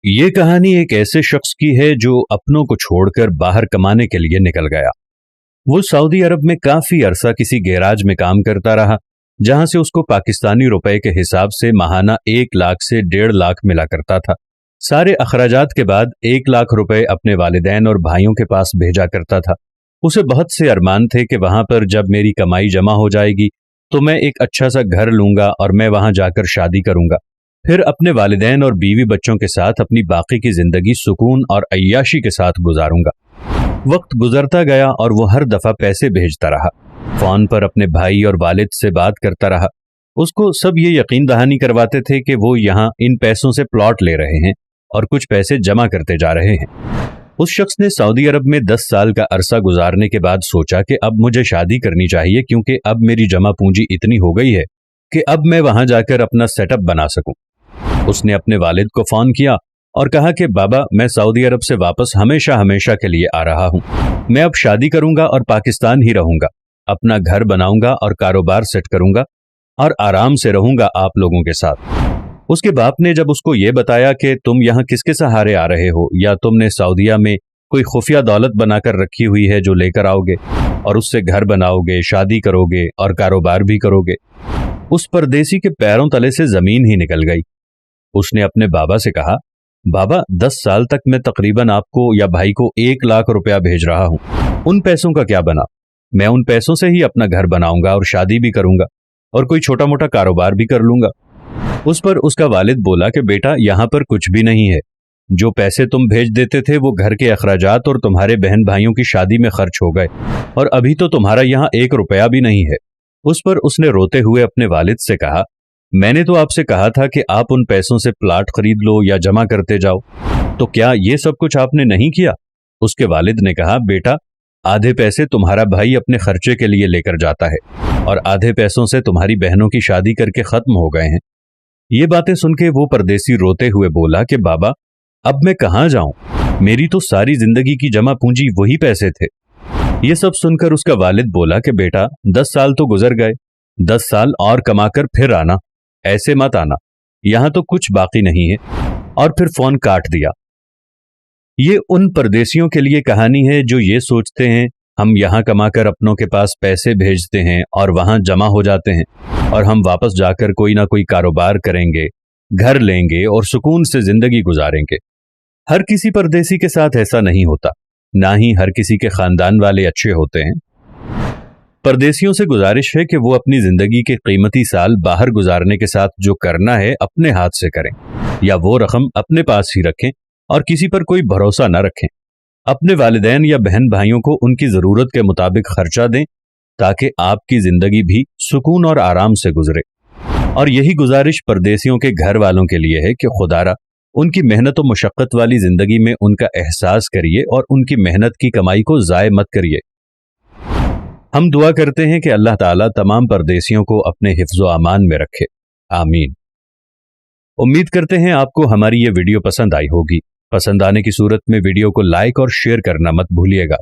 ये कहानी एक ऐसे शख्स की है जो अपनों को छोड़कर बाहर कमाने के लिए निकल गया। वो सऊदी अरब में काफी अरसा किसी गैराज में काम करता रहा, जहां से उसको पाकिस्तानी रुपए के हिसाब से माहाना 1 लाख से 1.5 लाख मिला करता था। सारे अखराजात के बाद 1 लाख रुपए अपने वालिदैन और भाइयों के पास भेजा करता था। उसे बहुत से अरमान थे कि वहां पर जब मेरी कमाई जमा हो जाएगी तो मैं एक अच्छा सा घर लूंगा और मैं वहां जाकर शादी करूंगा, फिर अपने वालिदैन और बीवी बच्चों के साथ अपनी बाकी की जिंदगी सुकून और अय्याशी के साथ गुजारूंगा। वक्त गुजरता गया और वो हर दफा पैसे भेजता रहा, फोन पर अपने भाई और वालिद से बात करता रहा। उसको सब ये यकीन दहानी करवाते थे कि वो यहाँ इन पैसों से प्लॉट ले रहे हैं और कुछ पैसे जमा करते जा रहे हैं। उस शख्स ने सऊदी अरब में 10 साल का अरसा गुजारने के बाद सोचा कि अब मुझे शादी करनी चाहिए, क्योंकि अब मेरी जमा पूंजी इतनी हो गई है कि अब मैं वहां जाकर अपना सेटअप बना सकूं। उसने अपने वालिद को फोन किया और कहा कि बाबा, मैं सऊदी अरब से वापस हमेशा हमेशा के लिए आ रहा हूं। मैं अब शादी करूंगा और पाकिस्तान ही रहूंगा, अपना घर बनाऊंगा और कारोबार सेट करूंगा और आराम से रहूंगा आप लोगों के साथ। उसके बाप ने जब उसको ये बताया कि तुम यहाँ किसके सहारे आ रहे हो, या तुमने सऊदीया में कोई खुफिया दौलत बनाकर रखी हुई है जो लेकर आओगे और उससे घर बनाओगे, शादी करोगे और कारोबार भी करोगे, उस परदेसी के पैरों तले से जमीन ही निकल गई। उसने अपने बाबा से कहा, बाबा 10 साल तक मैं तकरीबन आपको या भाई को 1 लाख रुपया भेज रहा हूं, उन पैसों का क्या बना? मैं उन पैसों से ही अपना घर बनाऊंगा और शादी भी करूंगा और कोई छोटा मोटा कारोबार भी कर लूंगा। उस पर उसका वालिद बोला कि बेटा, यहां पर कुछ भी नहीं है। जो पैसे तुम भेज देते थे वो घर के अखराजात और तुम्हारे बहन भाइयों की शादी में खर्च हो गए और अभी तो तुम्हारा यहाँ 1 रुपया भी नहीं है। उस पर उसने रोते हुए अपने वालिद से कहा, मैंने तो आपसे कहा था कि आप उन पैसों से प्लाट खरीद लो या जमा करते जाओ, तो क्या ये सब कुछ आपने नहीं किया? उसके वालिद ने कहा, बेटा, आधे पैसे तुम्हारा भाई अपने खर्चे के लिए लेकर जाता है और आधे पैसों से तुम्हारी बहनों की शादी करके खत्म हो गए हैं। ये बातें सुन के वो परदेसी रोते हुए बोला कि बाबा, अब मैं कहाँ जाऊं? मेरी तो सारी जिंदगी की जमा पूंजी वही पैसे थे। ये सब सुनकर उसका वालिद बोला कि बेटा, 10 साल तो गुजर गए, 10 साल और कमाकर फिर आना, ऐसे मत आना, यहां तो कुछ बाकी नहीं है। और फिर फोन काट दिया। ये उन परदेसियों के लिए कहानी है जो ये सोचते हैं हम यहां कमाकर अपनों के पास पैसे भेजते हैं और वहां जमा हो जाते हैं और हम वापस जाकर कोई ना कोई कारोबार करेंगे, घर लेंगे और सुकून से जिंदगी गुजारेंगे। हर किसी परदेसी के साथ ऐसा नहीं होता, ना ही हर किसी के खानदान वाले अच्छे होते हैं। परदेसियों से गुजारिश है कि वो अपनी जिंदगी के कीमती साल बाहर गुजारने के साथ जो करना है अपने हाथ से करें, या वो रकम अपने पास ही रखें और किसी पर कोई भरोसा न रखें। अपने वालिदैन या बहन भाइयों को उनकी जरूरत के मुताबिक खर्चा दें ताकि आपकी जिंदगी भी सुकून और आराम से गुजरे। और यही गुजारिश परदेसियों के घर वालों के लिए है कि खुदारा उनकी मेहनत और मुशक्कत वाली जिंदगी में उनका एहसास करिए और उनकी मेहनत की कमाई को ज़ाय मत करिए। हम दुआ करते हैं कि अल्लाह ताला तमाम परदेसियों को अपने हिफ्ज़ व अमान में रखे, आमीन। उम्मीद करते हैं आपको हमारी ये वीडियो पसंद आई होगी। पसंद आने की सूरत में वीडियो को लाइक और शेयर करना मत भूलिएगा।